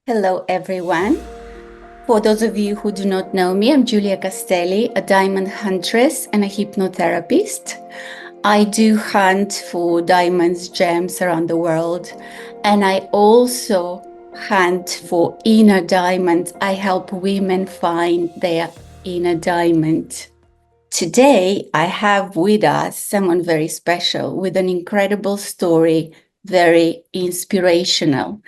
Hello, everyone. For those of you who do not know me, I'm Giulia Castelli, a diamond huntress and a hypnotherapist. I do hunt for diamonds, gems around the world, and I also hunt for inner diamonds. I help women find their inner diamond. Today, I have with us someone very special with an incredible story, very inspirational.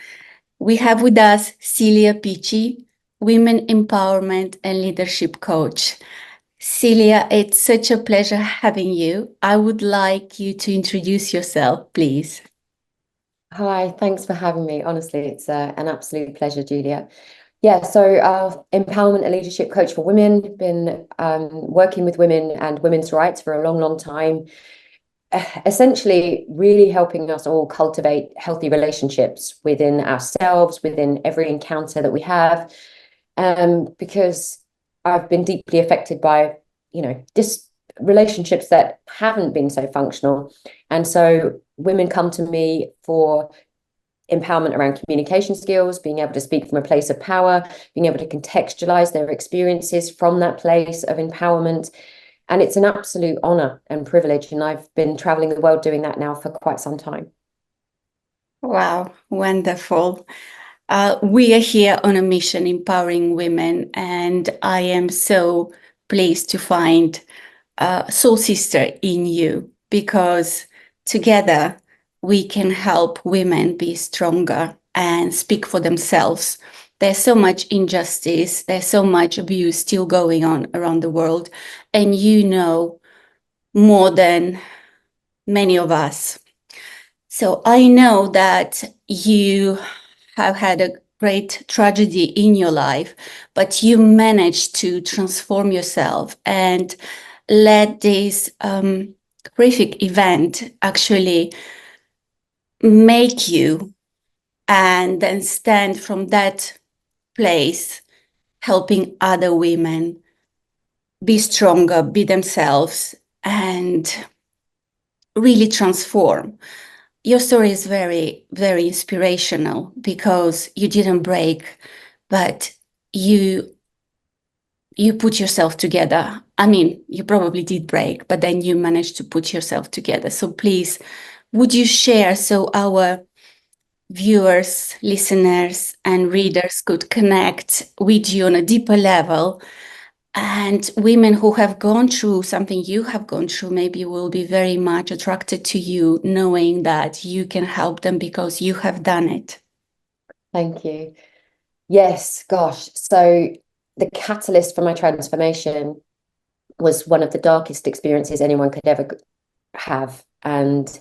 We have with us Celia Peachey, Women Empowerment and Leadership Coach. Celia, it's such a pleasure having you. I would like you to introduce yourself, please. Hi, thanks for having me. Honestly, it's an absolute pleasure, Julia. Yeah, so empowerment and leadership coach for women, been working with women and women's rights for a long, long time. Essentially, really helping us all cultivate healthy relationships within ourselves, within every encounter that we have. Because I've been deeply affected by, just relationships that haven't been so functional. And so women come to me for empowerment around communication skills, being able to speak from a place of power, being able to contextualize their experiences from that place of empowerment. And it's an absolute honor and privilege. And I've been traveling the world doing that now for quite some time. Wow, wonderful. We are here on a mission empowering women, and I am so pleased to find a soul sister in you because together we can help women be stronger and speak for themselves. There's so much injustice, there's so much abuse still going on around the world, and you know more than many of us. So I know that you have had a great tragedy in your life, but you managed to transform yourself and let this horrific event actually make you and then stand from that place, helping other women be stronger, be themselves, and really transform. Your story is very, very inspirational because you didn't break, but you you put yourself together. I mean, you probably did break, but then you managed to put yourself together. So please, would you share so our viewers, listeners, and readers could connect with you on a deeper level? And women who have gone through something you have gone through maybe will be very much attracted to you, knowing that you can help them because you have done it. Thank you. Yes, gosh. So the catalyst for my transformation was one of the darkest experiences anyone could ever have. And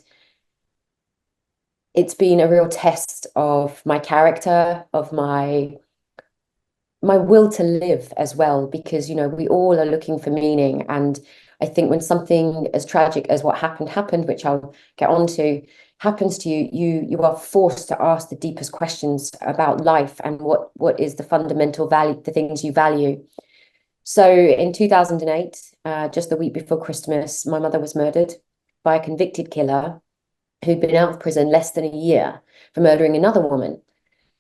it's been a real test of my character, of my will to live as well, because we all are looking for meaning. And I think when something as tragic as what happened, which I'll get onto, happens to you, you are forced to ask the deepest questions about life and what is the fundamental value, the things you value. So in 2008, just the week before Christmas, my mother was murdered by a convicted killer who'd been out of prison less than a year for murdering another woman.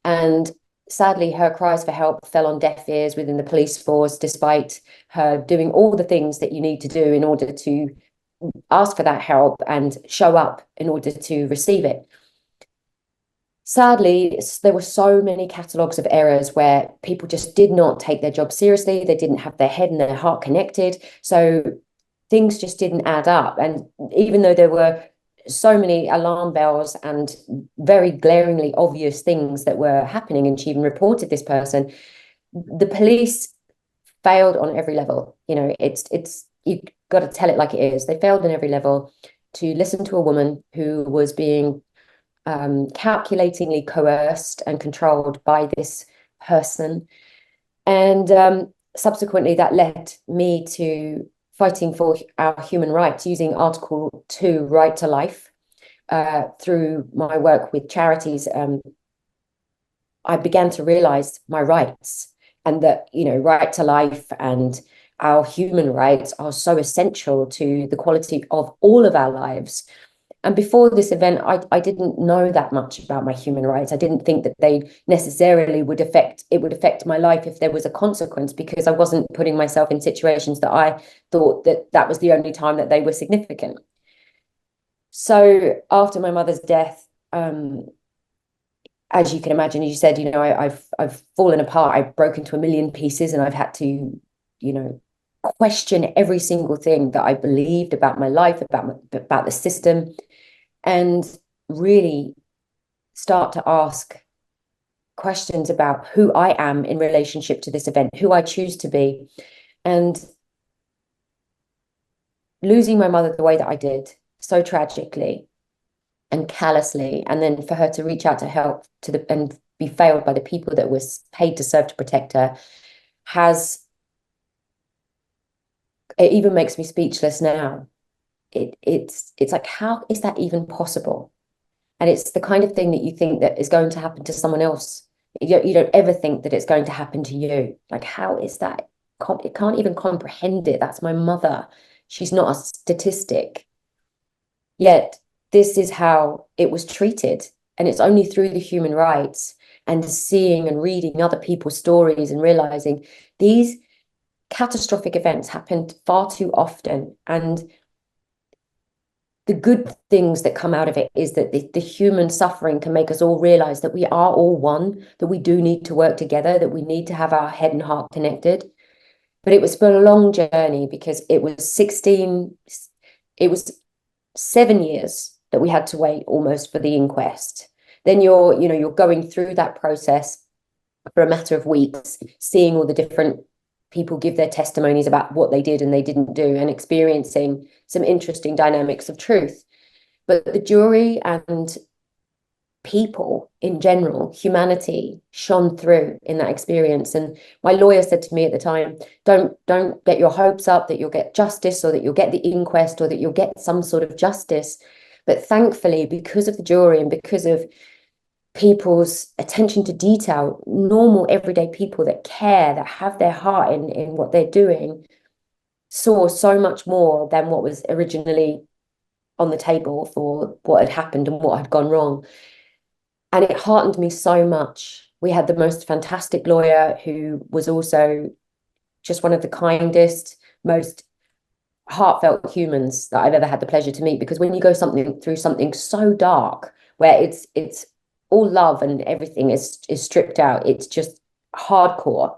And sadly, her cries for help fell on deaf ears within the police force, despite her doing all the things that you need to do in order to ask for that help and show up in order to receive it. Sadly, there were so many catalogues of errors where people just did not take their job seriously. They didn't have their head and their heart connected. So things just didn't add up. And even though there were so many alarm bells and very glaringly obvious things that were happening, and she even reported this person, the police failed on every level. It's you've got to tell it like it is. They failed on every level to listen to a woman who was being calculatingly coerced and controlled by this person. And subsequently, that led me to fighting for our human rights using Article 2, right to life, through my work with charities. I began to realize my rights, and that, right to life and our human rights are so essential to the quality of all of our lives. And before this event, I didn't know that much about my human rights. I didn't think that they necessarily would affect my life if there was a consequence, because I wasn't putting myself in situations that I thought that was the only time that they were significant. So after my mother's death, as you can imagine, as you said, I've fallen apart. I've broken to a million pieces, and I've had to, question every single thing that I believed about my life, about the system, and really start to ask questions about who I am in relationship to this event, who I choose to be. And losing my mother the way that I did, so tragically and callously, and then for her to reach out to help and be failed by the people that was paid to serve to protect her, it even makes me speechless now. It's like, how is that even possible? And it's the kind of thing that you think that is going to happen to someone else. You don't ever think that it's going to happen to you. Like, how is that? It can't even comprehend it. That's my mother. She's not a statistic. Yet this is how it was treated. And it's only through the human rights and seeing and reading other people's stories and realizing these catastrophic events happened far too often. And the good things that come out of it is that the human suffering can make us all realize that we are all one, that we do need to work together, that we need to have our head and heart connected. But it was for a long journey, because it was 7 years that we had to wait almost for the inquest. Then you're going through that process for a matter of weeks, seeing all the different people give their testimonies about what they did and they didn't do, and experiencing some interesting dynamics of truth. But the jury and people in general, humanity, shone through in that experience. And my lawyer said to me at the time, don't get your hopes up that you'll get justice, or that you'll get the inquest, or that you'll get some sort of justice. But thankfully, because of the jury and because of people's attention to detail, normal everyday people that care, that have their heart in what they're doing, saw so much more than what was originally on the table for what had happened and what had gone wrong. And it heartened me so much. We had the most fantastic lawyer, who was also just one of the kindest, most heartfelt humans that I've ever had the pleasure to meet. Because when you go through something so dark, where it's all love and everything is stripped out, it's just hardcore,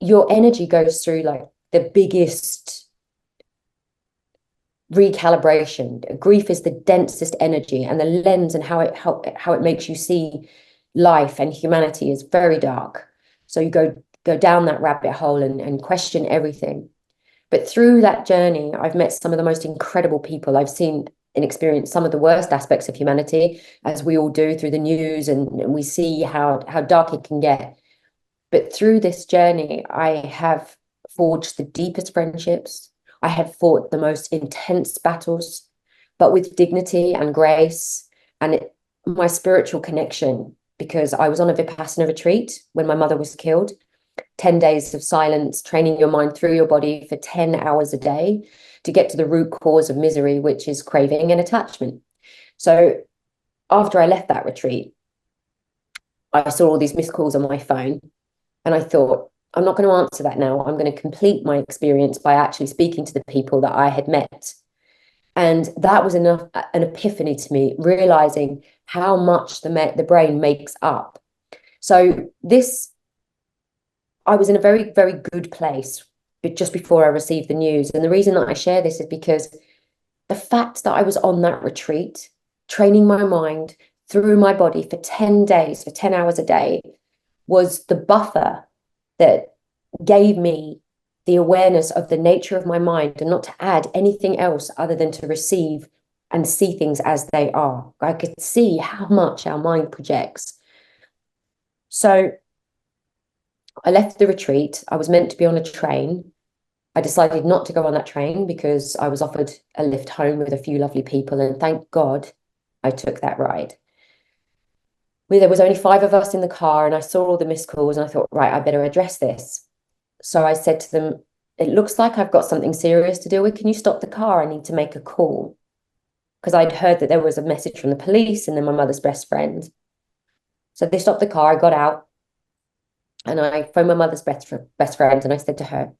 your energy goes through like the biggest recalibration. Grief is the densest energy, and the lens and how it makes you see life and humanity is very dark. So you go down that rabbit hole and question everything. But through that journey, I've met some of the most incredible people. I've seen and experienced some of the worst aspects of humanity, as we all do through the news, and we see how dark it can get. But through this journey, I have forged the deepest friendships. I have fought the most intense battles, but with dignity and grace, and my spiritual connection, because I was on a Vipassana retreat when my mother was killed. 10 days of silence, training your mind through your body for 10 hours a day to get to the root cause of misery, which is craving and attachment. So after I left that retreat, I saw all these missed calls on my phone, and I thought, I'm not going to answer that now. I'm going to complete my experience by actually speaking to the people that I had met. And that was an epiphany to me, realizing how much the brain makes up. So I was in a very, very good place just before I received the news. And the reason that I share this is because the fact that I was on that retreat, training my mind through my body for 10 days, for 10 hours a day, was the buffer that gave me the awareness of the nature of my mind, and not to add anything else other than to receive and see things as they are. I could see how much our mind projects. So I left the retreat. I was meant to be on a train. I decided not to go on that train because I was offered a lift home with a few lovely people, and thank God I took that ride. There was only 5 of us in the car, and I saw all the missed calls, and I thought, right, I better address this. So I said to them, it looks like I've got something serious to deal with. Can you stop the car? I need to make a call. Because I'd heard that there was a message from the police and then my mother's best friend. So they stopped the car. I got out and I phoned my mother's best friend and I said to her,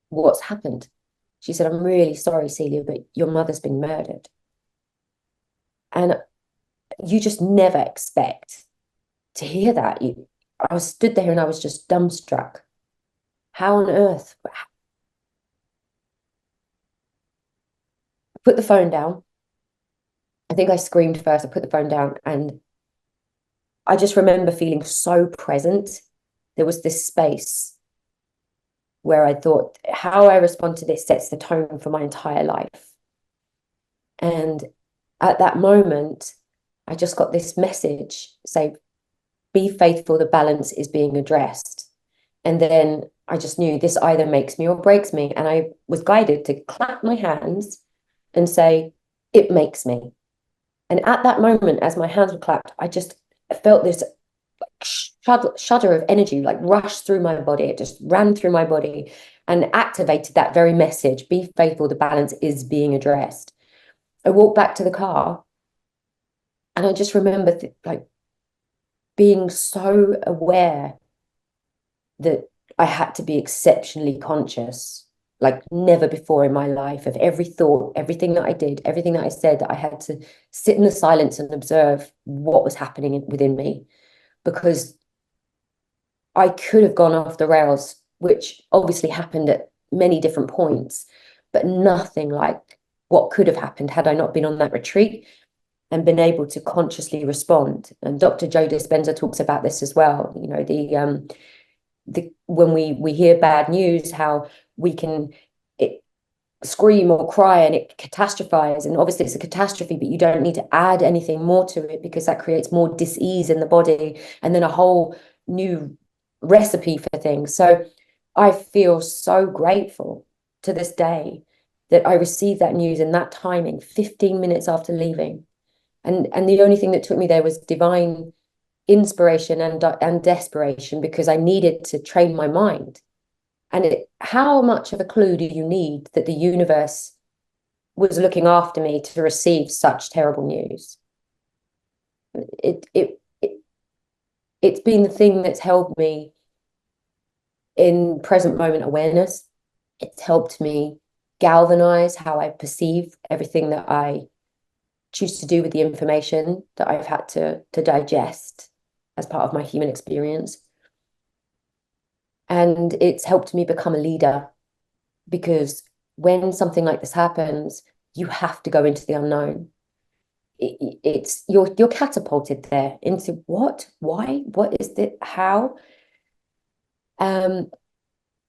what's happened? She said, I'm really sorry, Celia, but your mother's been murdered. And you just never expect to hear that. I was stood there and I was just dumbstruck. How on earth? I put the phone down. I think I screamed first. I put the phone down and I just remember feeling so present. There was this space where I thought, how I respond to this sets the tone for my entire life. And at that moment, I just got this message say, be faithful, the balance is being addressed. And then I just knew this either makes me or breaks me. And I was guided to clap my hands and say, it makes me. And at that moment, as my hands were clapped, I just felt this shudder of energy like rush through my body. It just ran through my body and activated that very message, be faithful, the balance is being addressed. I walked back to the car and I just remember like being so aware that I had to be exceptionally conscious, like never before in my life, of every thought, everything that I did, everything that I said, that I had to sit in the silence and observe what was happening within me, because I could have gone off the rails, which obviously happened at many different points, but nothing like what could have happened had I not been on that retreat and been able to consciously respond. And Dr. Joe Dispenza talks about this as well. You know, the when we hear bad news, how we can scream or cry and it catastrophize. And obviously it's a catastrophe, but you don't need to add anything more to it because that creates more dis-ease in the body and then a whole new recipe for things. So I feel so grateful to this day that I received that news in that timing, 15 minutes after leaving. And the only thing that took me there was divine inspiration and desperation, because I needed to train my mind. And how much of a clue do you need that the universe was looking after me to receive such terrible news? It's been the thing that's helped me in present moment awareness. It's helped me galvanize how I perceive everything that I choose to do with the information that I've had to digest as part of my human experience. And it's helped me become a leader, because when something like this happens, you have to go into the unknown. It's you're catapulted there into what, why, what is it, how?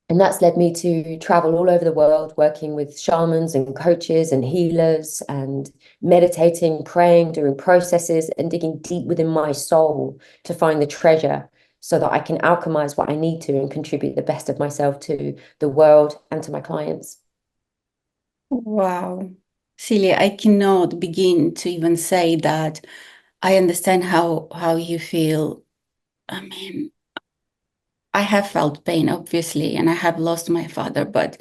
And that's led me to travel all over the world, working with shamans and coaches and healers and meditating, praying, doing processes and digging deep within my soul to find the treasure so that I can alchemize what I need to and contribute the best of myself to the world and to my clients. Wow. Celia, I cannot begin to even say that I understand how you feel. I mean, I have felt pain, obviously, and I have lost my father, but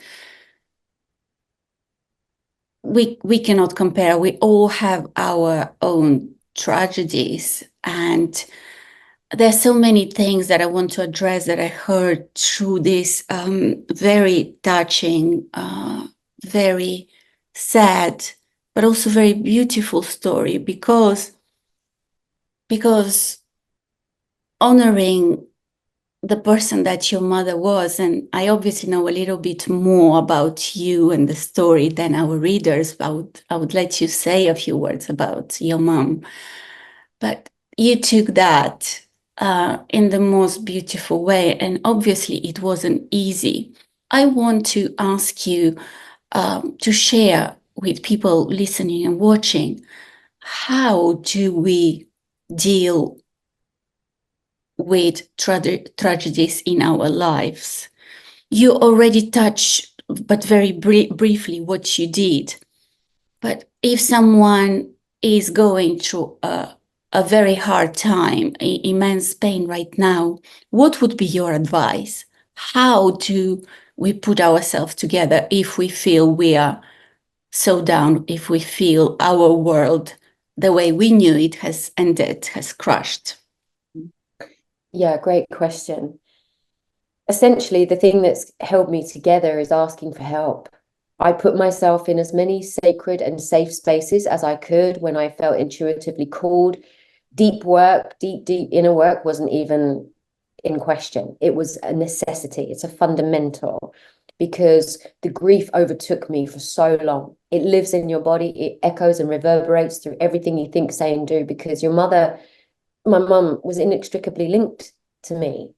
we cannot compare. We all have our own tragedies, and there's so many things that I want to address that I heard through this very touching, very sad, but also very beautiful story, because honoring the person that your mother was, and I obviously know a little bit more about you and the story than our readers. I would let you say a few words about your mom, but you took that in the most beautiful way, and obviously it wasn't easy. I want to ask you to share with people listening and watching, how do we deal with tragedies in our lives? You already touched, but very briefly, what you did. But if someone is going through a very hard time, immense pain right now, what would be your advice? How to we put ourselves together if we feel we are so down, if we feel our world, the way we knew it, has ended, has crushed? Yeah, great question. Essentially, the thing that's held me together is asking for help. I put myself in as many sacred and safe spaces as I could when I felt intuitively called. Deep work, deep inner work wasn't even in question. It was a necessity. It's a fundamental because the grief overtook me for so long. It lives in your body. It echoes and reverberates through everything you think, say, and do because your mother, my mum, was inextricably linked to me.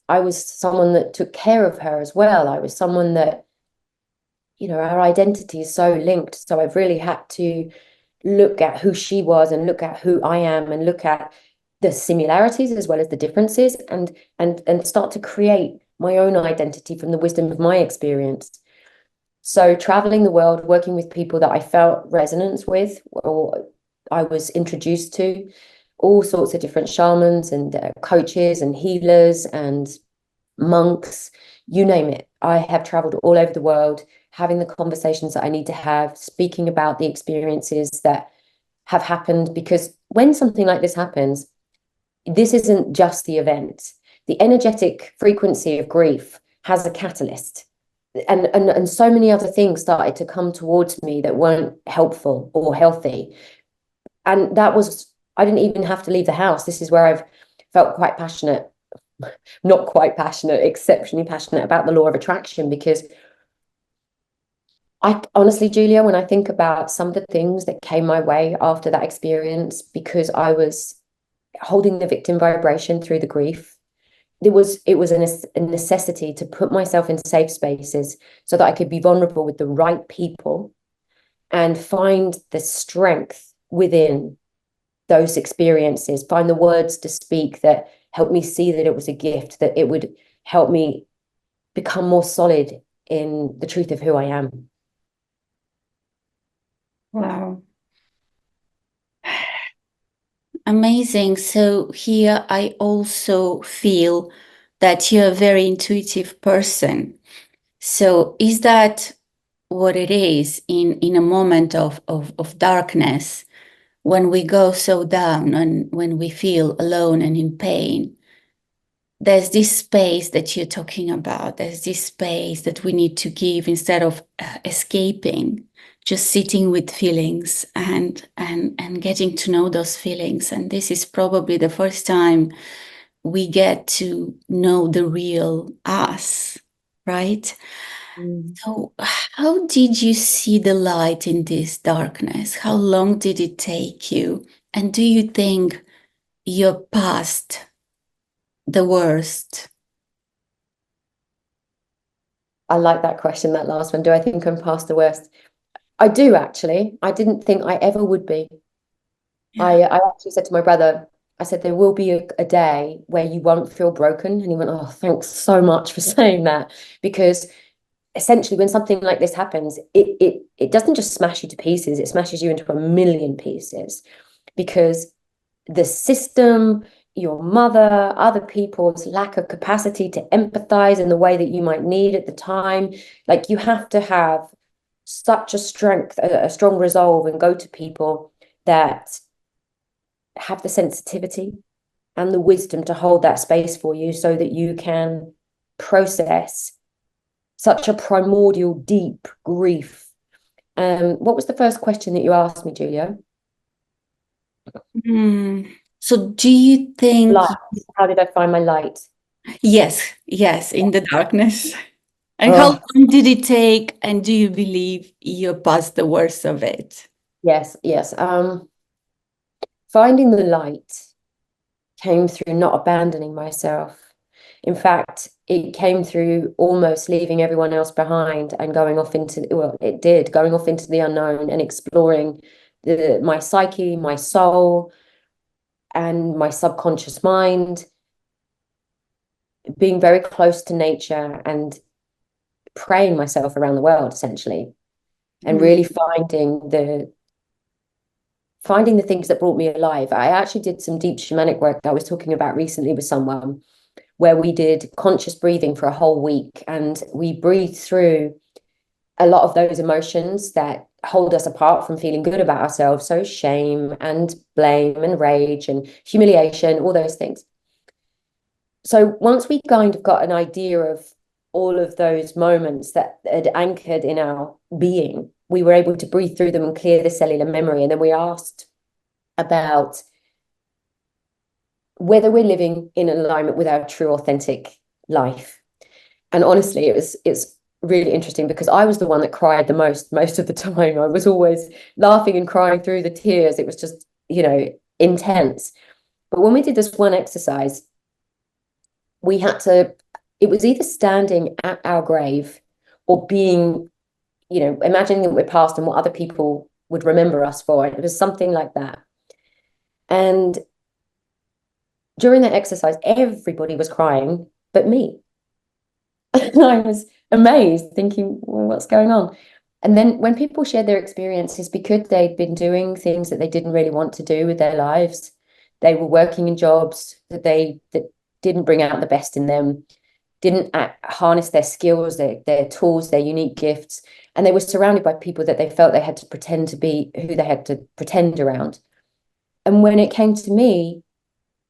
I was someone that took care of her as well. I was someone that, our identity is so linked. So I've really had to look at who she was and look at who I am and look at the similarities as well as the differences and start to create my own identity from the wisdom of my experience. So traveling the world, working with people that I felt resonance with or I was introduced to, all sorts of different shamans and coaches and healers and monks, you name it. I have traveled all over the world, having the conversations that I need to have, speaking about the experiences that have happened. Because when something like this happens, this isn't just the event. The energetic frequency of grief has a catalyst. And so many other things started to come towards me that weren't helpful or healthy. And that was, I didn't even have to leave the house. This is where I've felt quite passionate, not quite passionate, exceptionally passionate about the law of attraction, because I honestly, Julia, when I think about some of the things that came my way after that experience, because I was holding the victim vibration through the grief, it was a necessity to put myself in safe spaces so that I could be vulnerable with the right people and find the strength within those experiences, find the words to speak that helped me see that it was a gift, that it would help me become more solid in the truth of who I am. Wow. Amazing. So here I also feel that you're a very intuitive person. So is that what it is in a moment of darkness, when we go so down and when we feel alone and in pain? There's this space that you're talking about. There's this space that we need to give instead of escaping, just sitting with feelings and getting to know those feelings. And this is probably the first time we get to know the real us, right? Mm. So, how did you see the light in this darkness? How long did it take you? And do you think you're past the worst? I like that question, that last one. Do I think I'm past the worst? I do actually. I didn't think I ever would be. Yeah. I actually said to my brother, I said, there will be a day where you won't feel broken. And he went, oh, thanks so much for saying that. Because essentially when something like this happens, it doesn't just smash you to pieces, it smashes you into a million pieces because the system, your mother, other people's lack of capacity to empathize in the way that you might need at the time, like you have to have such a strength, a strong resolve and go to people that have the sensitivity and the wisdom to hold that space for you so that you can process such a primordial, deep grief. What was the first question that you asked me, Julia? Hmm. So do you think, Light. How did I find my light? yes, yes, in the darkness? And how Oh, long did it take? And do you believe you're past the worst of it? yes, yes. Finding the light came through not abandoning myself. In fact, it came through almost leaving everyone else behind and going off into, well, it did, going off into the unknown and exploring my psyche, my soul, and my subconscious mind, being very close to nature and praying myself around the world, essentially, and Mm. really finding the things that brought me alive. I actually did some deep shamanic work that I was talking about recently with someone where we did conscious breathing for a whole week, and we breathed through a lot of those emotions that hold us apart from feeling good about ourselves. So shame and blame and rage and humiliation, all those things. So once we kind of got an idea of all of those moments that had anchored in our being, we were able to breathe through them and clear the cellular memory. And then we asked about whether we're living in alignment with our true authentic life. And honestly, it's really interesting because I was the one that cried the most of the time. I was always laughing and crying through the tears. It was just, intense. But when we did this one exercise, we had to, it was either standing at our grave or being, imagining that we're past and what other people would remember us for. It was something like that. And during that exercise, everybody was crying but me. I was amazed, thinking, well, what's going on? And then when people shared their experiences, because they'd been doing things that they didn't really want to do with their lives, they were working in jobs that didn't bring out the best in them, didn't harness their skills, their tools, their unique gifts, and they were surrounded by people that they felt they had to pretend to be who they had to pretend around. And when it came to me,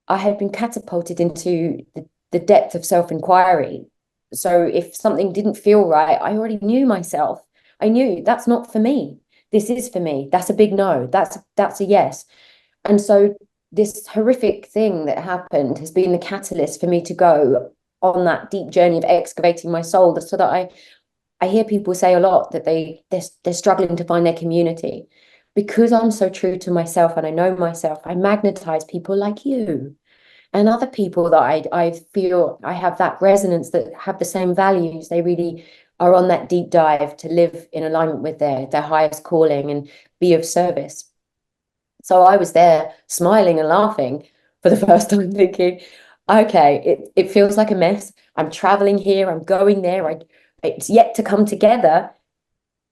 I had been catapulted into the depth of self-inquiry. So if something didn't feel right, I already knew myself. I knew that's not for me. This is for me. That's a big no. That's a yes. And so this horrific thing that happened has been the catalyst for me to go on that deep journey of excavating my soul, so that I hear people say a lot that they're struggling to find their community. Because I'm so true to myself and I know myself, I magnetize people like you and other people that I feel I have that resonance, that have the same values. They really are on that deep dive to live in alignment with their highest calling and be of service. So I was there smiling and laughing for the first time, thinking, okay, it feels like a mess. I'm traveling here, I'm going there, it's yet to come together,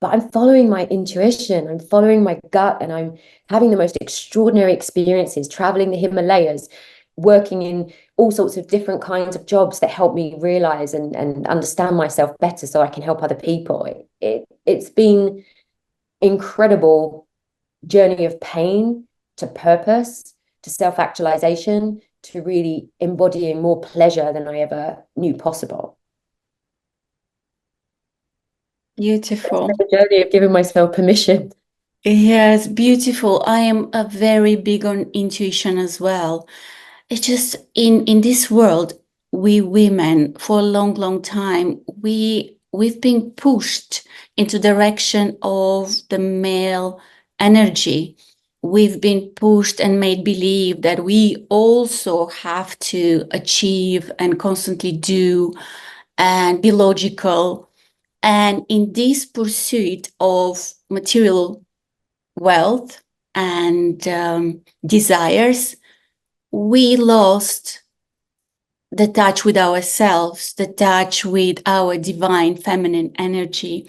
but I'm following my intuition, I'm following my gut, and I'm having the most extraordinary experiences, traveling the Himalayas, working in all sorts of different kinds of jobs that help me realize and understand myself better so I can help other people. It's been incredible journey of pain to purpose, to self-actualization, to really embodying more pleasure than I ever knew possible. Beautiful. The journey of giving myself permission. Yes, beautiful. I am a very big on intuition as well. It's just in this world, we women for a long, long time, we've been pushed into direction of the male energy. We've been pushed and made believe that we also have to achieve and constantly do and be logical. And in this pursuit of material wealth and desires, we lost the touch with ourselves, the touch with our divine feminine energy.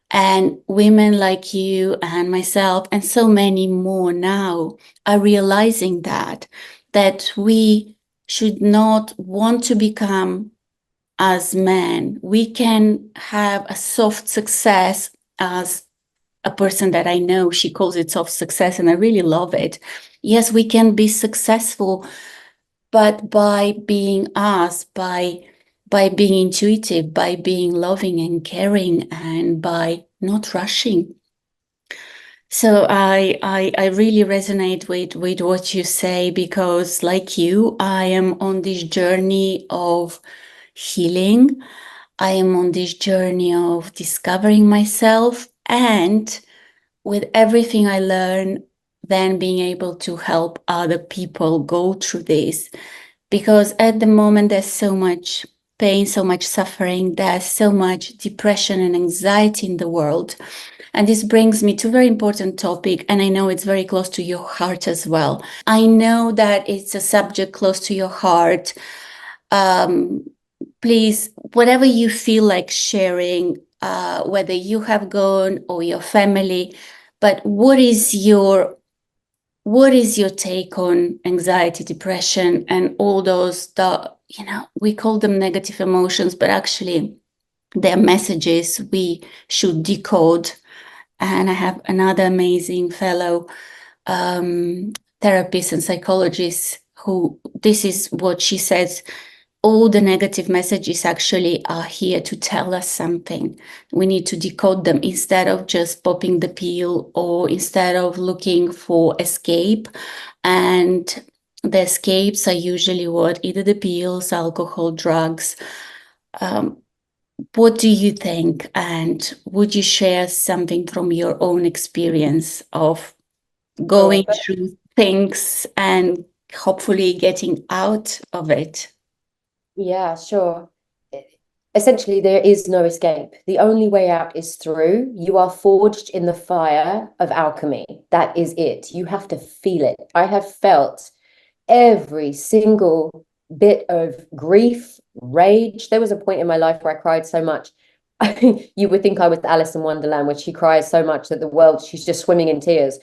And women like you and myself and so many more now are realizing that we should not want to become as men. We can have a soft success. As a person that I know, she calls it soft success, and I really love it. Yes, we can be successful, but by being us, by being intuitive, by being loving and caring, and by not rushing. So I really resonate with what you say, because like you, I am on this journey of healing. I am on this journey of discovering myself, and with everything I learn, then being able to help other people go through this. Because at the moment, there's so much pain, so much suffering, there's so much depression and anxiety in the world. And this brings me to a very important topic, and I know it's very close to your heart as well. I know that it's a subject close to your heart. Please, whatever you feel like sharing, whether you have gone or your family, but what is your what is your take on anxiety, depression, and all those that, we call them negative emotions, but actually they're messages we should decode. And I have another amazing fellow therapist and psychologist who, this is what she says: all the negative messages actually are here to tell us something. We need to decode them instead of just popping the pill or instead of looking for escape. And the escapes are usually what? Either the pills, alcohol, drugs. Um, what do you think? And would you share something from your own experience of going Sure. But through things and hopefully getting out of it? yeah, sure. Essentially, there is no escape. The only way out is through. You are forged in the fire of alchemy. That is it. You have to feel it. I have felt every single bit of grief, rage. There was a point in my life where I cried so much. You would think I was Alice in Wonderland, where she cries so much that the world, she's just swimming in tears.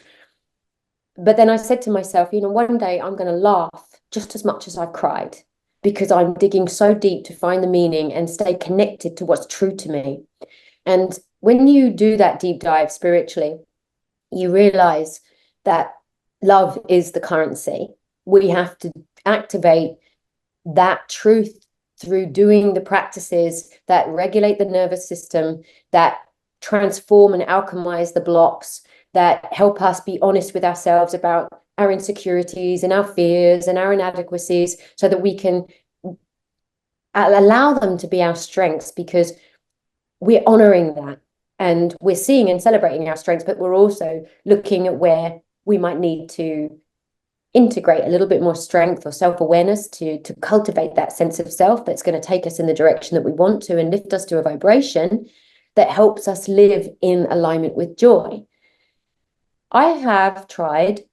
But then I said to myself, one day I'm going to laugh just as much as I've cried, because I'm digging so deep to find the meaning and stay connected to what's true to me. And when you do that deep dive spiritually, you realize that love is the currency. We have to activate that truth through doing the practices that regulate the nervous system, that transform and alchemize the blocks, that help us be honest with ourselves about our insecurities and our fears and our inadequacies, so that we can allow them to be our strengths, because we're honoring that and we're seeing and celebrating our strengths, but we're also looking at where we might need to integrate a little bit more strength or self-awareness to cultivate that sense of self that's going to take us in the direction that we want to and lift us to a vibration that helps us live in alignment with joy. I have tried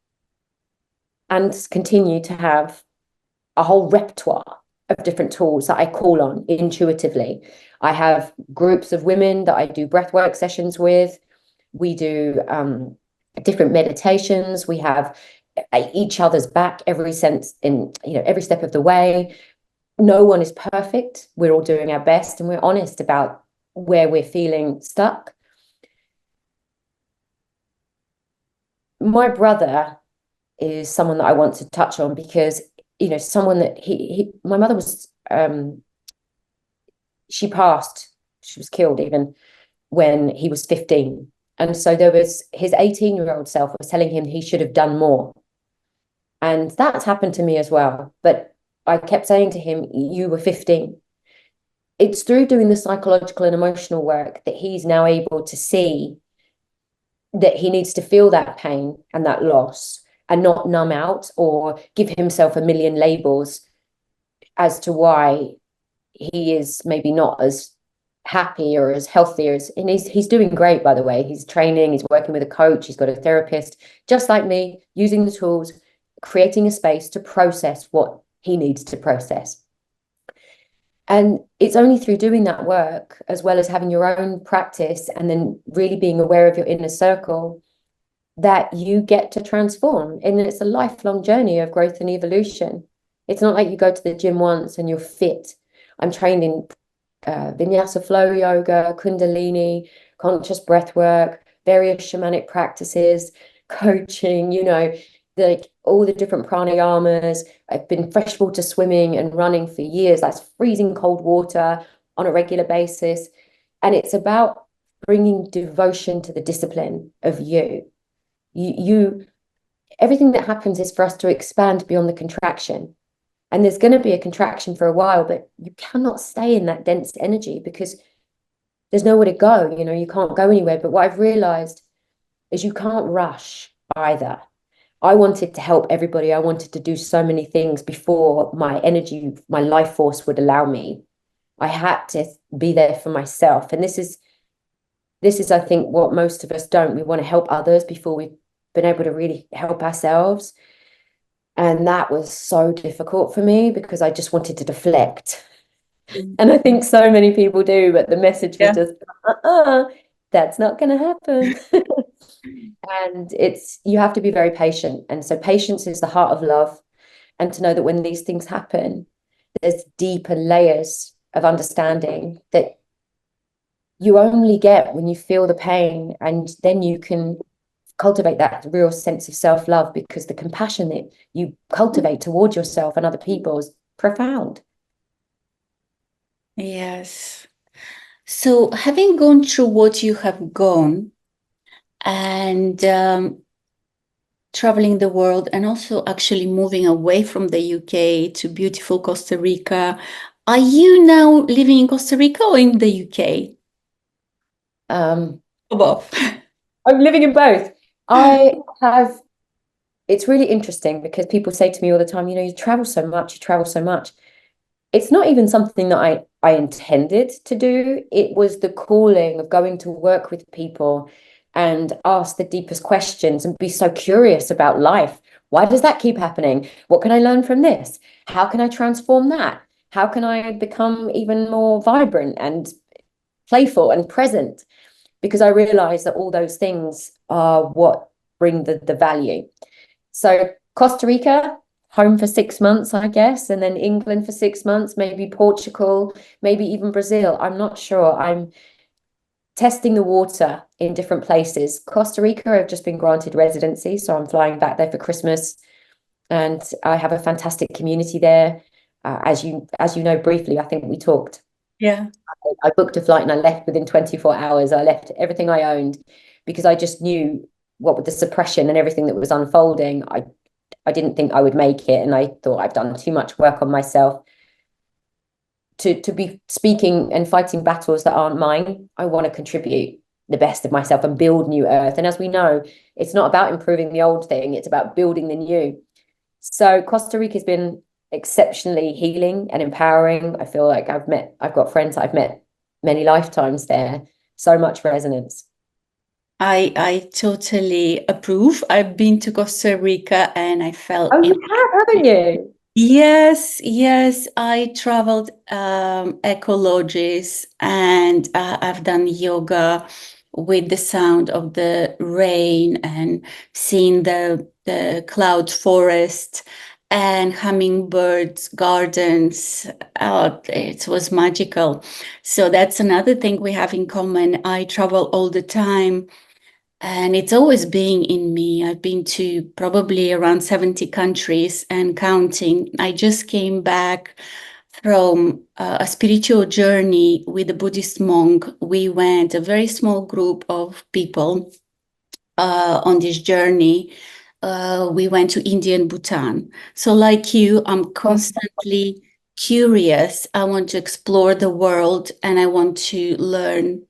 and continue to have a whole repertoire of different tools that I call on intuitively. I have groups of women that I do breathwork sessions with. We do different meditations. We have each other's back every sense in every step of the way. No one is perfect. We're all doing our best, and we're honest about where we're feeling stuck. My brother is someone that I want to touch on, because someone that my mother was she passed, she was killed even when he was 15. And so there was his 18-year-old self was telling him he should have done more. And that's happened to me as well. But I kept saying to him, you were 15. It's through doing the psychological and emotional work that he's now able to see that he needs to feel that pain and that loss and not numb out or give himself a million labels as to why he is maybe not as happy or as healthy as, and he's doing great, by the way. He's training, he's working with a coach, he's got a therapist, just like me, using the tools, creating a space to process what he needs to process. And it's only through doing that work, as well as having your own practice and then really being aware of your inner circle, that you get to transform. And it's a lifelong journey of growth and evolution. It's not like you go to the gym once and you're fit. I'm trained in vinyasa flow yoga, kundalini, conscious breath work, various shamanic practices, coaching, like all the different pranayamas. I've been freshwater swimming and running for years. That's freezing cold water on a regular basis. And it's about bringing devotion to the discipline of you. Everything that happens is for us to expand beyond the contraction. And there's going to be a contraction for a while, but you cannot stay in that dense energy because there's nowhere to go. You can't go anywhere. But what I've realized is you can't rush either. I wanted to help everybody. I wanted to do so many things before my energy, my life force would allow me. I had to be there for myself. And this is, I think, what most of us don't. We want to help others before we've been able to really help ourselves. And that was so difficult for me because I just wanted to deflect. And I think so many people do, but the message was Yeah. just, that's not going to happen. And it's, you have to be very patient. And so patience is the heart of love. And to know that when these things happen, there's deeper layers of understanding that you only get when you feel the pain, and then you can cultivate that real sense of self-love, because the compassion that you cultivate towards yourself and other people is profound. Yes. So, having gone through what you have gone and traveling the world, and also actually moving away from the UK to beautiful Costa Rica, are you now living in Costa Rica or in the UK? um Both. I'm living in both. I have, it's really interesting because people say to me all the time, you know, you travel so much, you travel so much. It's not even something that I intended to do. It was the calling of going to work with people and ask the deepest questions and be so curious about life. Why does that keep happening? What can I learn from this? How can I transform that? How can I become even more vibrant and playful and present? Because I realized that all those things are what bring the value. So Costa Rica, home for 6 months, I guess, and then England for 6 months, maybe Portugal, maybe even Brazil. I'm not sure. I'm testing the water in different places. Costa Rica, I've just been granted residency, so I'm flying back there for Christmas, and I have a fantastic community there. As you know briefly, I think we talked. Yeah. I booked a flight and I left within 24 hours. I left everything I owned because I just knew what with the suppression and everything that was unfolding, I didn't think I would make it. And I thought I've done too much work on myself to be speaking and fighting battles that aren't mine. I want to contribute the best of myself and build new earth. And as we know, it's not about improving the old thing, it's about building the new. So Costa Rica has been exceptionally healing and empowering. I feel like I've got friends I've met many lifetimes there. So much resonance. I totally approve. I've been to Costa Rica and I felt Oh, in. you have, haven't you? Yes, yes, I traveled ecologies, and I've done yoga with the sound of the rain and seeing the cloud forest and hummingbirds gardens. Oh, it was magical. So that's another thing we have in common. I travel all the time. And it's always been in me. I've been to probably around 70 countries and counting. I just came back from a spiritual journey with a Buddhist monk. We went, a very small group of people on this journey. We went to India and Bhutan. So, like you, I'm constantly curious. I want to explore the world and I want to learn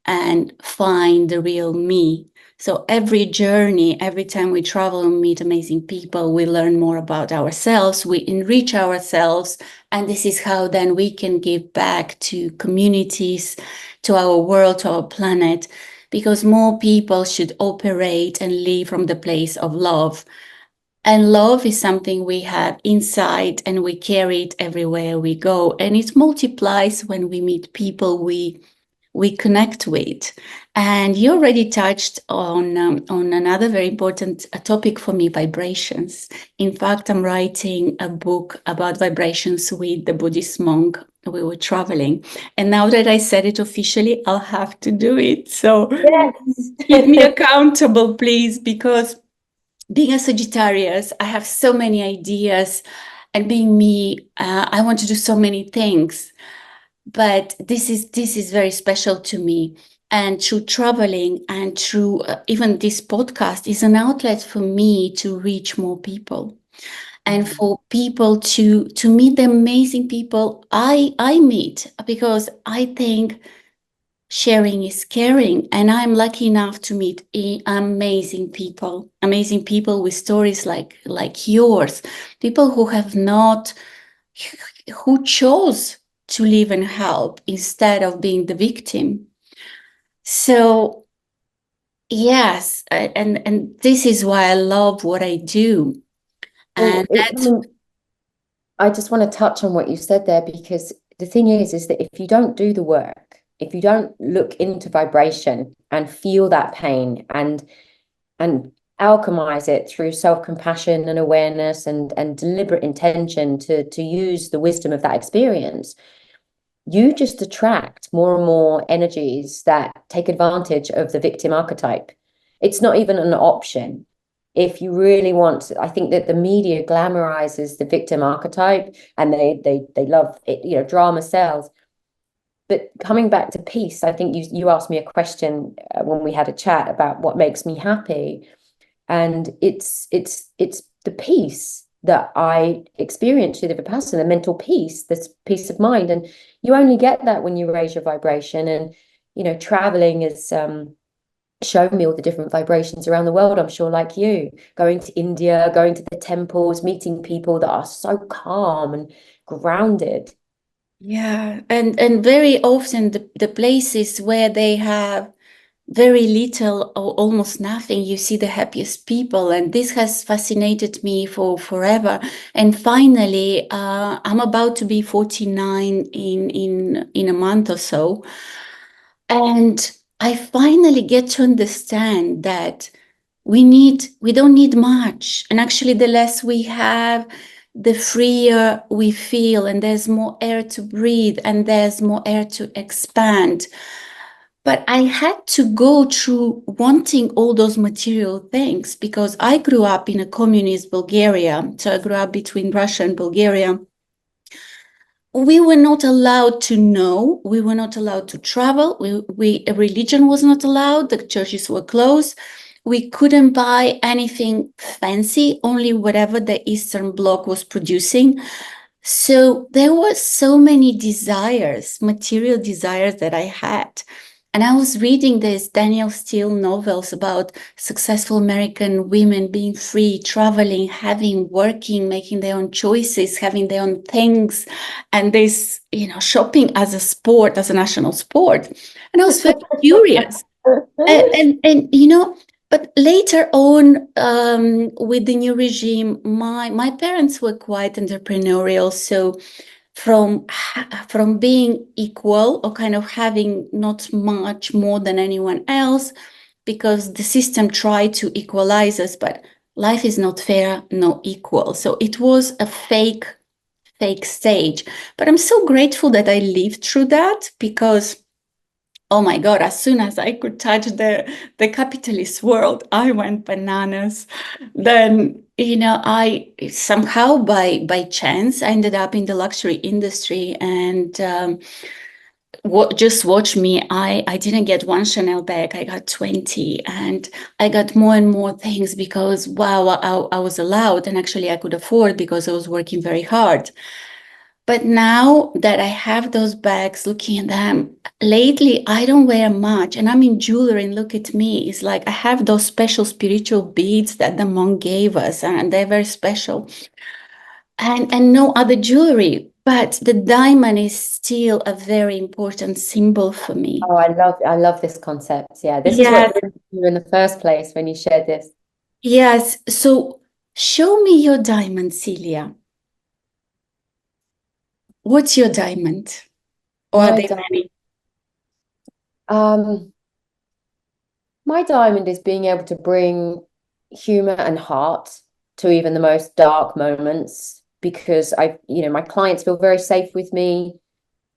and find the real me. So, every journey, every time we travel and meet amazing people, we learn more about ourselves, we enrich ourselves. And this is how then we can give back to communities, to our world, to our planet, because more people should operate and live from the place of love. And love is something we have inside and we carry it everywhere we go. And it multiplies when we meet people we connect with. And you already touched on another very important topic for me, vibrations. In fact, I'm writing a book about vibrations with the Buddhist monk. We were traveling. And now that I said it officially, I'll have to do it. So keep me Yes. accountable, please, because being a Sagittarius, I have so many ideas. And being me, I want to do so many things, but this is very special to me, and through traveling and through even this podcast is an outlet for me to reach more people and for people to meet the amazing people I meet, because I think sharing is caring, and I'm lucky enough to meet amazing people with stories like yours, people who have not who chose to live and help instead of being the victim. So yes, and this is why I love what I do. Well, And that I just want to touch on what you said there, because the thing is that if you don't do the work, if you don't look into vibration and feel that pain and and alchemize it through self-compassion and awareness and deliberate intention to use the wisdom of that experience, you just attract more and more energies that take advantage of the victim archetype. It's not even an option. If you really want, I think that the media glamorizes the victim archetype, and they love it, drama sells. But coming back to peace, I think you asked me a question when we had a chat about what makes me happy, and it's the peace that I experience through the Vipassana, the mental peace, this peace of mind. And you only get that when you raise your vibration. And traveling has shown me all the different vibrations around the world. I'm sure, like you, going to India, going to the temples, meeting people that are so calm and grounded. Yeah, and very often the places where they have very little or almost nothing, you see the happiest people, and this has fascinated me for forever. And finally, I'm about to be 49 in a month or so, and I finally get to understand that we don't need much, and actually the less we have, the freer we feel, and there's more air to breathe, and there's more air to expand. But I had to go through wanting all those material things because I grew up in a communist Bulgaria. So I grew up between Russia and Bulgaria. We were not allowed to know. We were not allowed to travel. Religion was not allowed. The churches were closed. We couldn't buy anything fancy, only whatever the Eastern Bloc was producing. So there were so many desires, material desires that I had. And I was reading these Daniel Steele novels about successful American women being free, traveling, having, working, making their own choices, having their own things, and this, shopping as a sport, as a national sport. And I was very curious. And but later on, with the new regime, my parents were quite entrepreneurial. So from being equal, or kind of having not much more than anyone else, because the system tried to equalize us, but life is not fair, no equal. So it was a fake stage. But I'm so grateful that I lived through that, because oh my God, as soon as I could touch the capitalist world, I went bananas. Then, I somehow by chance I ended up in the luxury industry, and just watch me. I didn't get one Chanel bag, I got 20, and I got more and more things because wow, I was allowed, and actually I could afford because I was working very hard. But now that I have those bags, looking at them, lately I don't wear much, and I'm in jewelry, and look at me. It's like I have those special spiritual beads that the monk gave us, and they're very special. And no other jewelry, but the diamond is still a very important symbol for me. Oh, I love this concept. Yeah, this is what Yes, drew you in the first place when you shared this. yes. So show me your diamond, Celia. What's your diamond? Or are My there di- many? um my diamond is being able to bring humor and heart to even the most dark moments, because my clients feel very safe with me.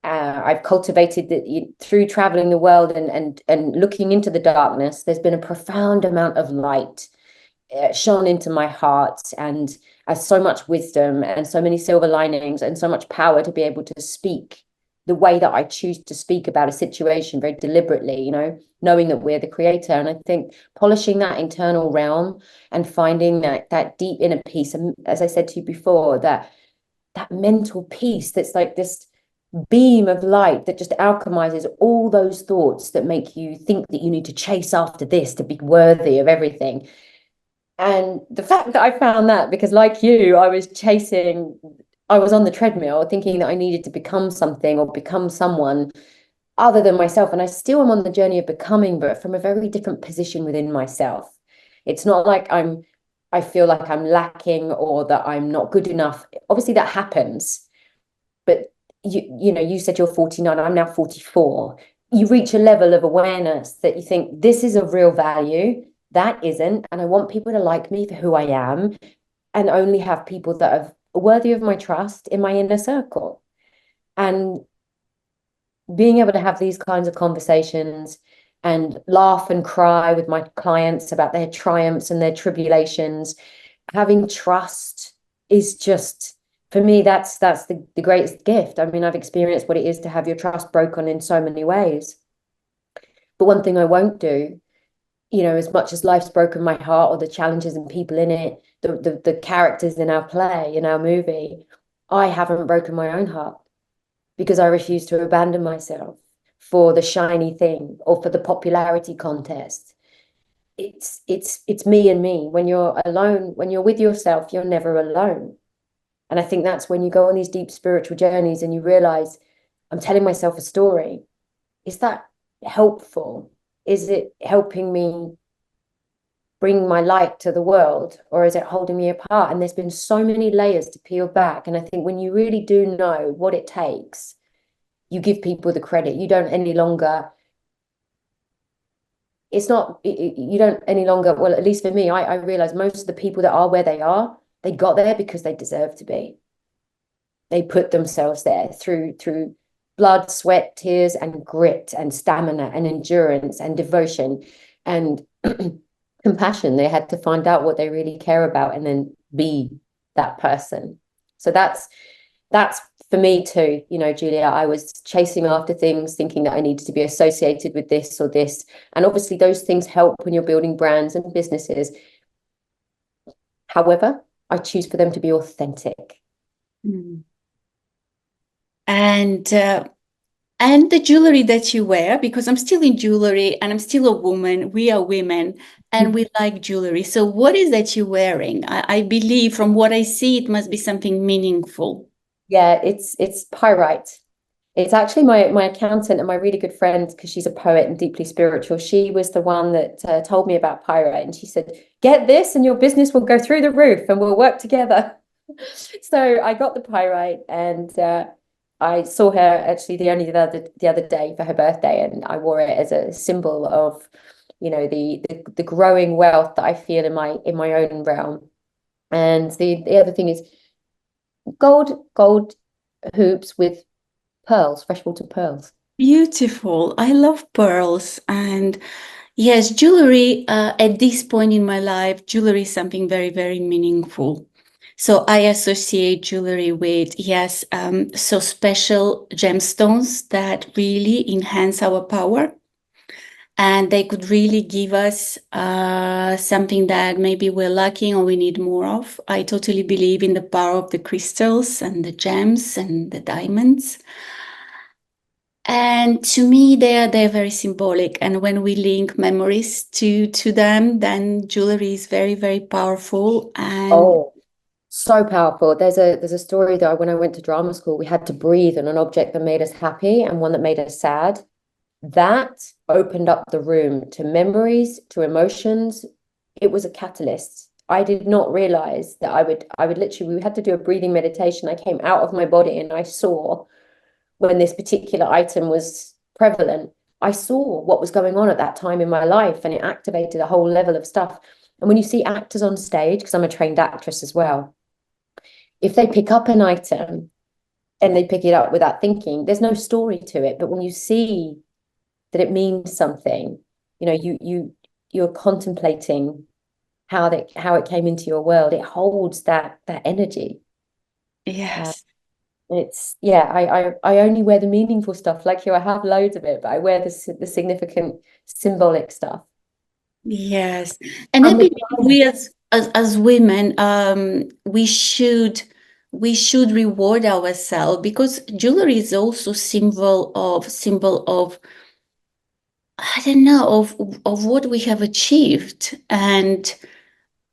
I've cultivated that through traveling the world and looking into the darkness. There's been a profound amount of light shone into my heart, and so much wisdom and so many silver linings and so much power to be able to speak the way that I choose to speak about a situation very deliberately, knowing that we're the creator. And I think polishing that internal realm and finding that deep inner peace, and as I said to you before, that mental peace that's like this beam of light that just alchemizes all those thoughts that make you think that you need to chase after this to be worthy of everything. And the fact that I found that, because like you, I was on the treadmill thinking that I needed to become something or become someone other than myself. And I still am on the journey of becoming, but from a very different position within myself. It's not like I feel like I'm lacking or that I'm not good enough. Obviously that happens, but you said you're 49, I'm now 44. You reach a level of awareness that you think this is of real value. That isn't. And I want people to like me for who I am and only have people that are worthy of my trust in my inner circle. And being able to have these kinds of conversations and laugh and cry with my clients about their triumphs and their tribulations, having trust is just, for me, that's the greatest gift. I mean, I've experienced what it is to have your trust broken in so many ways. But one thing I won't do, as much as life's broken my heart or the challenges and people in it, the characters in our play, in our movie, I haven't broken my own heart because I refuse to abandon myself for the shiny thing or for the popularity contest. It's me and me. When you're alone, when you're with yourself, you're never alone. And I think that's when you go on these deep spiritual journeys and you realize, I'm telling myself a story. Is that helpful? Is it helping me bring my light to the world, or is it holding me apart? And there's been so many layers to peel back. And I think when you really do know what it takes, you give people the credit. You don't any longer, it's not, you don't any longer, well, at least for me, I realize most of the people that are where they are, they got there because they deserve to be. They put themselves there through blood, sweat, tears, and grit, and stamina, and endurance, and devotion, and compassion. They had to find out what they really care about and then be that person. So that's for me too. Julia, I was chasing after things, thinking that I needed to be associated with this or this. And obviously those things help when you're building brands and businesses. However, I choose for them to be authentic. Mm. And the jewelry that you wear, because I'm still in jewelry and I'm still a woman, we are women and we like jewelry. So what is that you're wearing? I believe from what I see, it must be something meaningful. Yeah, it's pyrite. It's actually my accountant and my really good friend, because she's a poet and deeply spiritual. She was the one that told me about pyrite, and she said, "Get this, and your business will go through the roof, and we'll work together." So I got the pyrite, and I saw her actually the other day for her birthday, and I wore it as a symbol of, the growing wealth that I feel in my own realm. And the other thing is gold hoops with pearls, freshwater pearls. Beautiful. I love pearls. And yes, jewelry, at this point in my life, jewelry is something very, very meaningful. So I associate jewelry with, yes, so special gemstones that really enhance our power. And they could really give us something that maybe we're lacking or we need more of. I totally believe in the power of the crystals and the gems and the diamonds. And to me, they're very symbolic. And when we link memories to them, then jewelry is very, very powerful. And Oh, so powerful. There's a story that when I went to drama school, we had to breathe on an object that made us happy and one that made us sad. That opened up the room to memories, to emotions. It was a catalyst. I did not realize that I would literally, we had to do a breathing meditation. I came out of my body and I saw when this particular item was prevalent. I saw what was going on at that time in my life, and it activated a whole level of stuff. And when you see actors on stage, because I'm a trained actress as well, if they pick up an item and they pick it up without thinking, there's no story to it. But when you see that it means something, you're contemplating how it came into your world. It holds that energy. Uh, yes, it's yeah. I only wear the meaningful stuff like you. I have loads of it, but I wear the significant symbolic stuff. yes. And I And the believe we as women, we should reward ourselves because jewelry is also symbol of I don't know of what we have achieved, and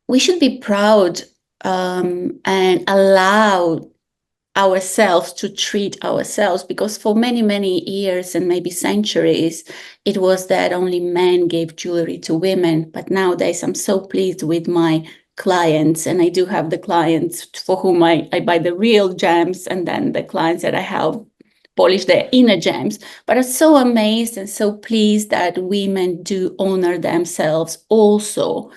we should be proud and allow ourselves to treat ourselves because for many, many years and maybe centuries, it was that only men gave jewelry to women. But nowadays, I'm so pleased with my clients, and I do have the clients for whom I buy the real gems, and then the clients that I help polish their inner gems, but I'm so amazed and so pleased that women do honor themselves also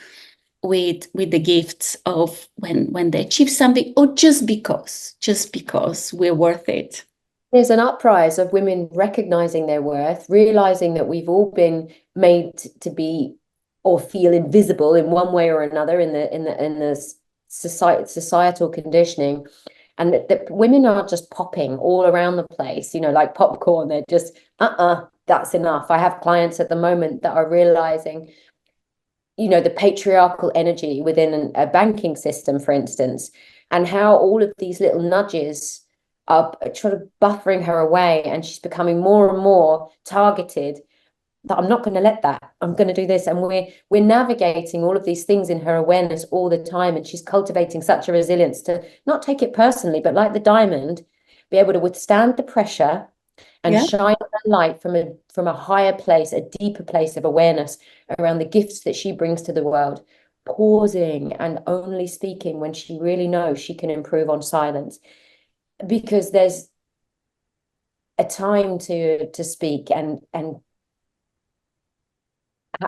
with the gifts of when they achieve something, or just because we're worth it. There's an uprise of women recognizing their worth, realizing that we've all been made to be or feel invisible in one way or another in the societal conditioning, and that women are just popping all around the place, like popcorn. They're just that's enough. I have clients at the moment that are realizing, the patriarchal energy within a banking system, for instance, and how all of these little nudges are sort of buffering her away, and she's becoming more and more targeted. That I'm not going to let that. I'm going to do this, and we're navigating all of these things in her awareness all the time, and she's cultivating such a resilience to not take it personally, but like the diamond, be able to withstand the pressure and Yeah. shine a light from a higher place, a deeper place of awareness around the gifts that she brings to the world, pausing and only speaking when she really knows she can improve on silence, because there's a time to speak and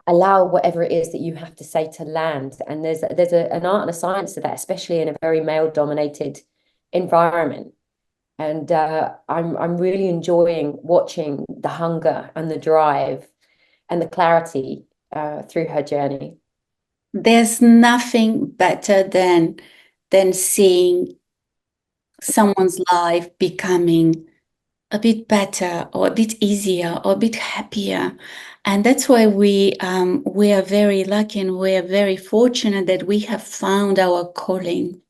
allow whatever it is that you have to say to land. And there's an art and a science to that, especially in a very male dominated environment. And I'm really enjoying watching the hunger and the drive and the clarity through her journey. There's nothing better than seeing someone's life becoming a bit better or a bit easier or a bit happier. And that's why we are very lucky and we are very fortunate that we have found our calling.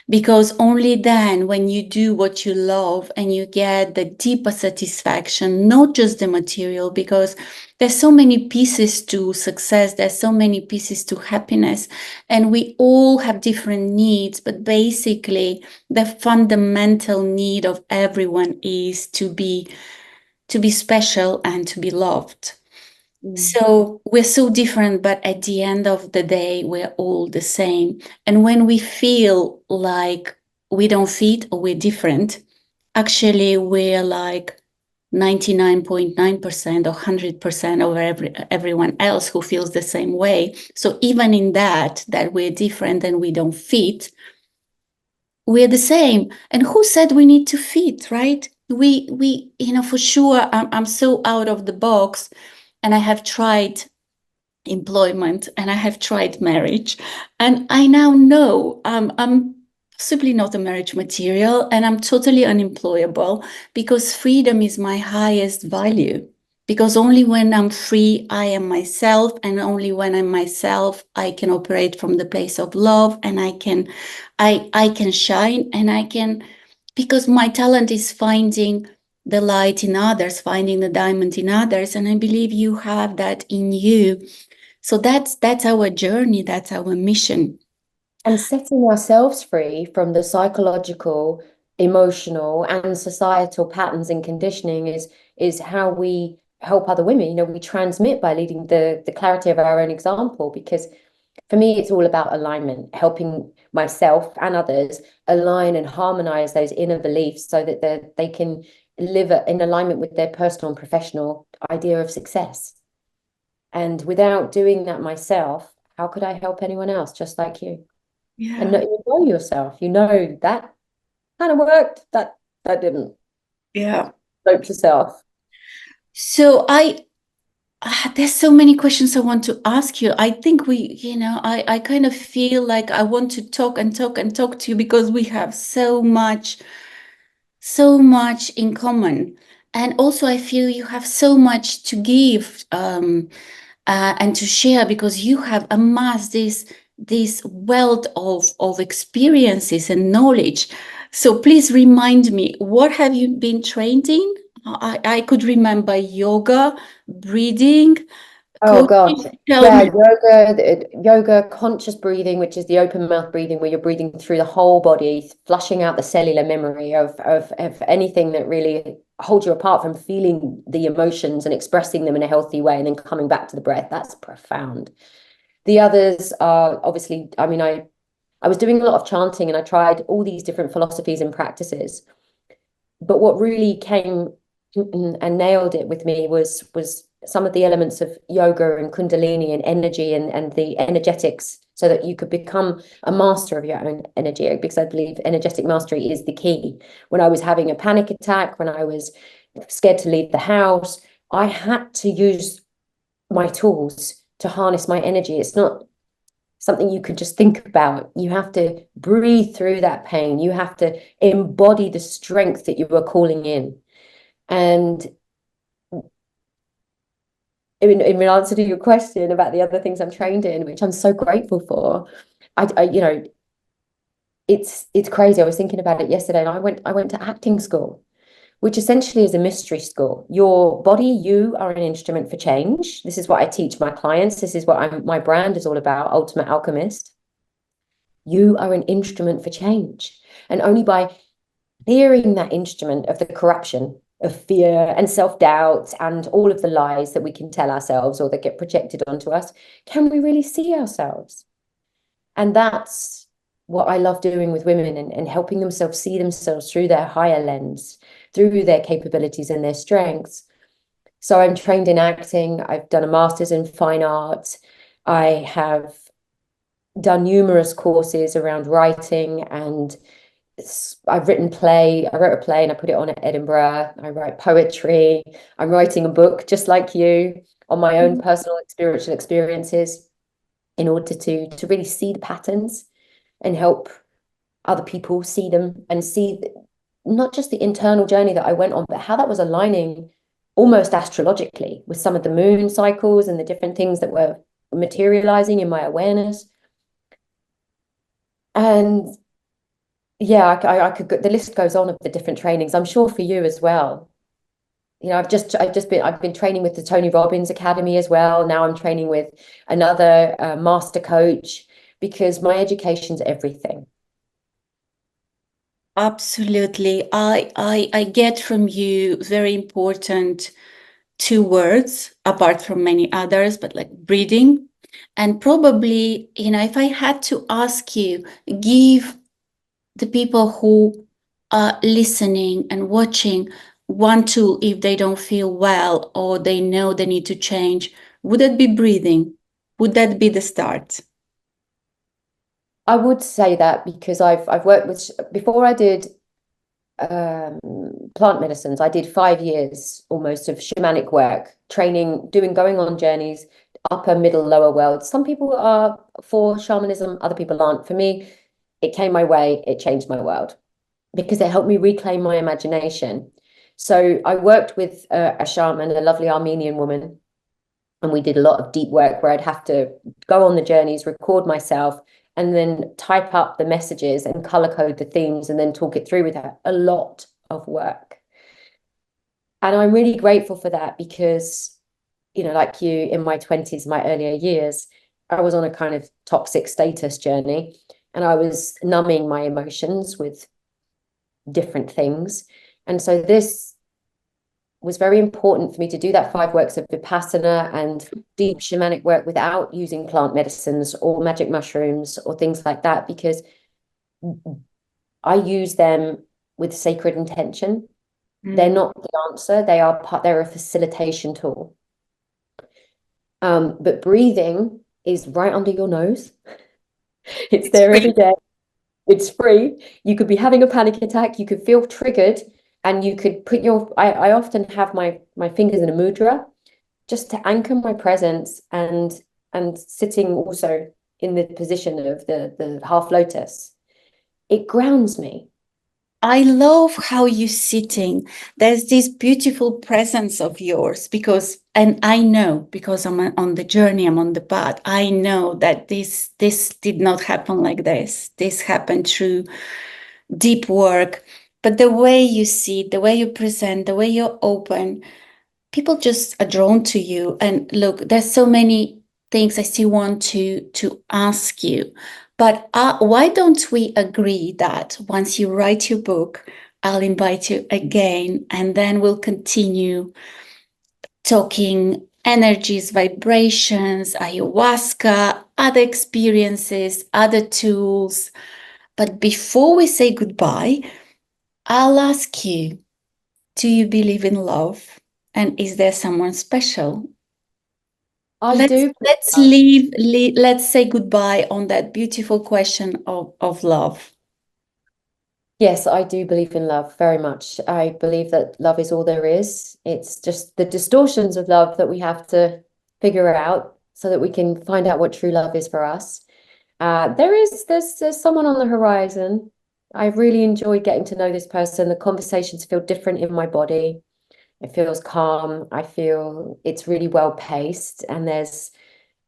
Because only then, when you do what you love and you get the deeper satisfaction, not just the material, because there's so many pieces to success, there's so many pieces to happiness, and we all have different needs, but basically the fundamental need of everyone is to be special and to be loved. So we're so different, but at the end of the day, we're all the same. And when we feel like we don't fit or we're different, actually we're like 99.9% or 100% of everyone else who feels the same way. So even in that we're different and we don't fit, we're the same. And who said we need to fit, right? We for sure, I'm so out of the box, and I have tried employment and I have tried marriage, and I now know I'm simply not a marriage material, and I'm totally unemployable, because freedom is my highest value. Because only when I'm free, I am myself, and only when I'm myself, I can operate from the place of love, and I can shine, and I can, because my talent is finding the light in others, finding the diamond in others, and I believe you have that in you. So that's our journey, that's our mission. And setting ourselves free from the psychological, emotional, and societal patterns and conditioning is how we help other women. We transmit by leading the clarity of our own example. Because for me, it's all about alignment, helping myself and others align and harmonize those inner beliefs so that they can live in alignment with their personal and professional idea of success. And without doing that myself, how could I help anyone else just like you? And Yeah, you know yourself, that kind of worked, that didn't. yeah. Note to self. So there's so many questions I want to ask you. I think I kind of feel like I want to talk and talk and talk to you, because we have so much in common. And also I feel you have so much to give, and to share, because you have amassed this wealth of experiences and knowledge. So please remind me, what have you been trained in? I could remember yoga, breathing, Oh gosh. coaching. Tell Yeah, me. yoga, conscious breathing, which is the open mouth breathing, where you're breathing through the whole body, flushing out the cellular memory of anything that really holds you apart from feeling the emotions and expressing them in a healthy way, and then coming back to the breath. That's profound. The others are obviously, I was doing a lot of chanting, and I tried all these different philosophies and practices. But what really came and nailed it with me was some of the elements of yoga and kundalini and energy and the energetics, so that you could become a master of your own energy, because I believe energetic mastery is the key. When I was having a panic attack, when I was scared to leave the house, I had to use my tools to harness my energy. It's not something you could just think about. You have to breathe through that pain. You have to embody the strength that you are calling in. And in answer to your question about the other things I'm trained in, which I'm so grateful for, you know, it's crazy. I was thinking about it yesterday, and I went to acting school, which essentially is a mystery school. Your body, you are an instrument for change. This is what I teach my clients. This is what my brand is all about, Ultimate Alchemist. You are an instrument for change. And only by clearing that instrument of the corruption of fear and self-doubt and all of the lies that we can tell ourselves or that get projected onto us, can we really see ourselves? And that's what I love doing with women, and helping themselves see themselves through their higher lens, through their capabilities and their strengths. So I'm trained in acting. I've done a master's in fine art. I have done numerous courses around writing, and I've written play. I wrote a play and I put it on at Edinburgh. I write poetry. I'm writing a book just like you on my own personal spiritual experiences, in order to really see the patterns and help other people see them, and see not just the internal journey that I went on, but how that was aligning almost astrologically with some of the moon cycles and the different things that were materializing in my awareness. And yeah, I could the list goes on of the different trainings. I'm sure for you as well. You know, I've been training with the Tony Robbins Academy as well. Now I'm training with another master coach, because my education's everything. Absolutely. I get from you very important two words, apart from many others, but like breathing. And probably, if I had to ask you, give the people who are listening and watching one tool if they don't feel well or they know they need to change, would that be breathing? Would that be the start? I would say that, because I've worked with, before I did plant medicines, I did 5 years almost of shamanic work, training, going on journeys, upper, middle, lower world. Some people are for shamanism, other people aren't. For me, it came my way, it changed my world, because it helped me reclaim my imagination. So I worked with a shaman, a lovely Armenian woman, and we did a lot of deep work where I'd have to go on the journeys, record myself, and then type up the messages and color code the themes and then talk it through with her. A lot of work. And I'm really grateful for that, because, like you, in my 20s, my earlier years, I was on a kind of toxic status journey, and I was numbing my emotions with different things. And so this was very important for me to do that 5 works of Vipassana and deep shamanic work without using plant medicines or magic mushrooms or things like that, because I use them with sacred intention. They're not the answer. They're a facilitation tool. But breathing is right under your nose. It's It's there free. every day. It's free. You could be having a panic attack. You could feel triggered, and you could put I often have my fingers in a mudra, just to anchor my presence, and sitting also in the position of the half lotus. It grounds me. I love how you're sitting. There's this beautiful presence of yours and I know because I'm on the journey, I'm on the path. I know that this did not happen like this. This happened through deep work. But the way you sit, the way you present, the way you're open, people just are drawn to you. And look, there's so many things I still want to ask you. But why don't we agree that once you write your book, I'll invite you again, and then we'll continue talking energies, vibrations, ayahuasca, other experiences, other tools. But before we say goodbye, I'll ask you, do you believe in love? And is there someone special? I Let's do. let's let's say goodbye on that beautiful question of love. Yes, I do believe in love very much. I believe that love is all there is. It's just the distortions of love that we have to figure out so that we can find out what true love is for us. There's someone on the horizon. I really enjoyed getting to know this person. The conversations feel different in my body. It feels calm. I feel it's really well paced, and there's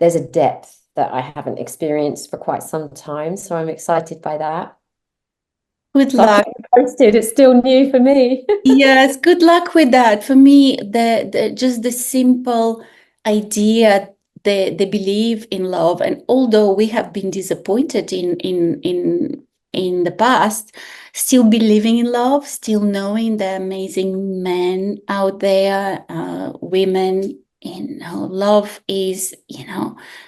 a depth that I haven't experienced for quite some time. So I'm excited by that. Good But I'll luck. keep you posted. It's still new for me. Yes, good luck with that. For me, the just the simple idea, they believe in love, and although we have been disappointed in the past, still believing in love, still knowing the amazing men out there, women, love is,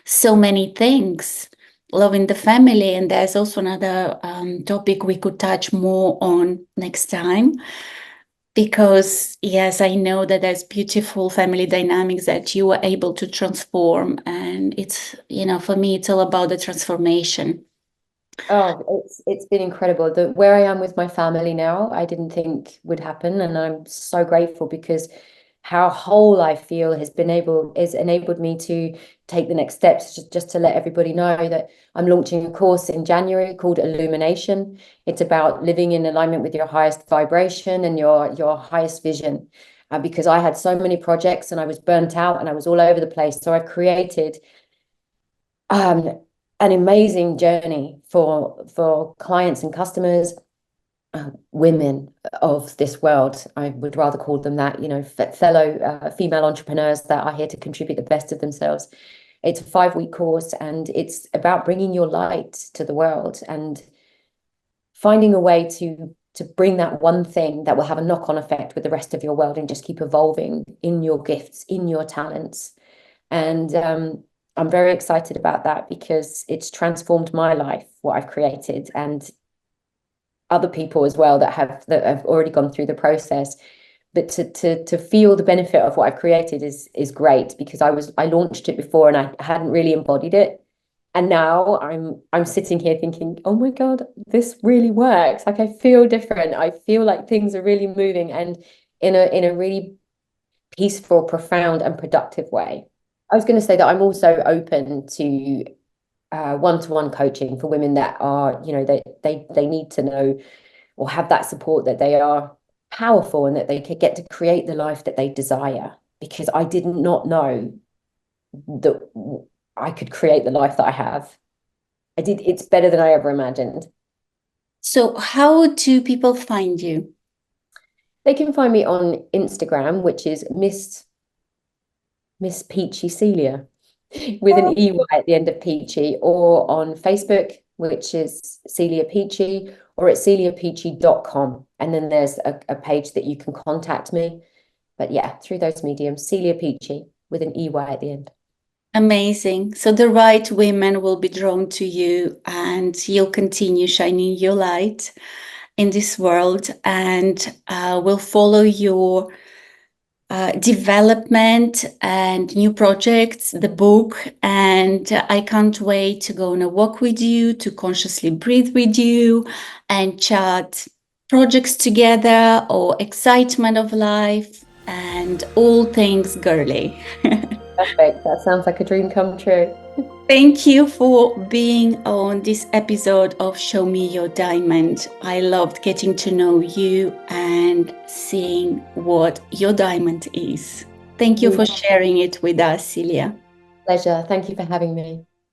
so many things. Love in the family, and there's also another topic we could touch more on next time because, yes, I know that there's beautiful family dynamics that you were able to transform. And it's, for me, it's all about the transformation. Oh, it's been incredible. The where I am with my family now, I didn't think would happen, and I'm so grateful because how whole I feel has enabled me to take the next steps. Just to let everybody know that I'm launching a course in January called Illumination. It's about living in alignment with your highest vibration and your highest vision. Because I had so many projects and I was burnt out and I was all over the place, so I've created um, an amazing journey for clients and customers, women of this world. I would rather call them that, fellow female entrepreneurs that are here to contribute the best of themselves. It's a 5-week course, and it's about bringing your light to the world and finding a way to bring that one thing that will have a knock-on effect with the rest of your world and just keep evolving in your gifts, in your talents. And I'm very excited about that because it's transformed my life, what I've created, and other people as well that have already gone through the process. But to feel the benefit of what I've created is great because I launched it before and I hadn't really embodied it. And now I'm sitting here thinking, oh my God, this really works. Like I feel different. I feel like things are really moving and in a really peaceful, profound, and productive way. I was going to say that I'm also open to one-to-one coaching for women that are, they need to know or have that support that they are powerful and that they could get to create the life that they desire. Because I did not know that I could create the life that I have. I did. It's better than I ever imagined. So, how do people find you? They can find me on Instagram, which is Miss Peachy Celia, with an EY at the end of Peachy, or on Facebook, which is Celia Peachey, or at celiapeachey.com. And then there's a page that you can contact me. But yeah, through those mediums, Celia Peachey with an EY at the end. Amazing. So the right women will be drawn to you and you'll continue shining your light in this world and will follow your development and new projects, the book. And I can't wait to go on a walk with you, to consciously breathe with you and chat projects together or excitement of life and all things girly. Perfect. That sounds like a dream come true. Thank you for being on this episode of Show Me Your Diamond. I loved getting to know you and seeing what your diamond is. Thank you for sharing it with us, Celia. Pleasure. Thank you for having me.